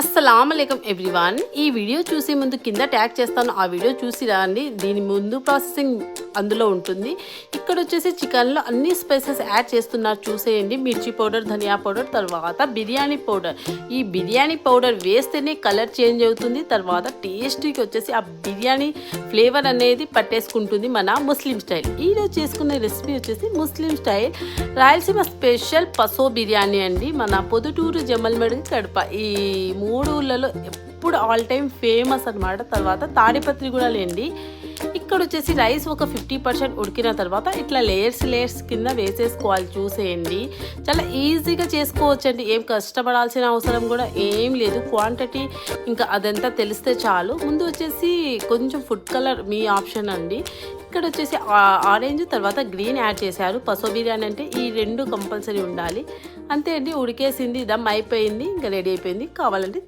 అస్సలాముఅలైకుం everyone. ఈ video చూసే ముందు కింద ట్యాగ్ చేస్తాను, ఆ వీడియో చూసి రండి. దీని ముందు ప్రాసెసింగ్ అందులో ఉంటుంది. ఇక్కడ వచ్చేసి చికెన్లో అన్ని స్పైసెస్ యాడ్ చేస్తున్నారు, చూసేయండి. మిర్చి పౌడర్, ధనియా పౌడర్, తర్వాత బిర్యానీ పౌడర్. ఈ బిర్యానీ పౌడర్ వేస్తేనే కలర్ చేంజ్ అవుతుంది, తర్వాత టేస్ట్కి వచ్చేసి ఆ బిర్యానీ ఫ్లేవర్ అనేది పట్టేసుకుంటుంది మన ముస్లిం స్టైల్. ఈరోజు చేసుకునే రెసిపీ వచ్చేసి ముస్లిం స్టైల్ రాయలసీమ స్పెషల్ పసో బిర్యానీ అండి. మన పొద్దుటూరు, జమల్మడుగు, కడప ఈ మూడు ఊళ్ళలో ఎప్పుడు ఆల్ టైమ్ ఫేమస్ అనమాట. తర్వాత తాడిపత్రి కూడా లేండి. ఇక్కడ వచ్చేసి రైస్ ఒక 50% ఉడికిన తర్వాత ఇట్లా లేయర్స్ కింద వేసేసుకోవాలి, చూసేయండి. చాలా ఈజీగా చేసుకోవచ్చండి, ఏం కష్టపడాల్సిన అవసరం కూడా ఏం లేదు. క్వాంటిటీ ఇంకా అదంతా తెలిస్తే చాలు. ముందు వచ్చేసి కొంచెం ఫుడ్ కలర్ మీ ఆప్షన్ అండి. ఇక్కడ వచ్చేసి ఆరెంజ్ తర్వాత గ్రీన్ యాడ్ చేశారు. పసో బిర్యానీ అంటే ఈ రెండు కంపల్సరీ ఉండాలి. అంతే అండి, ఉడికేసింది, దమ్ అయిపోయింది, ఇంకా రెడీ అయిపోయింది. కావాలంటే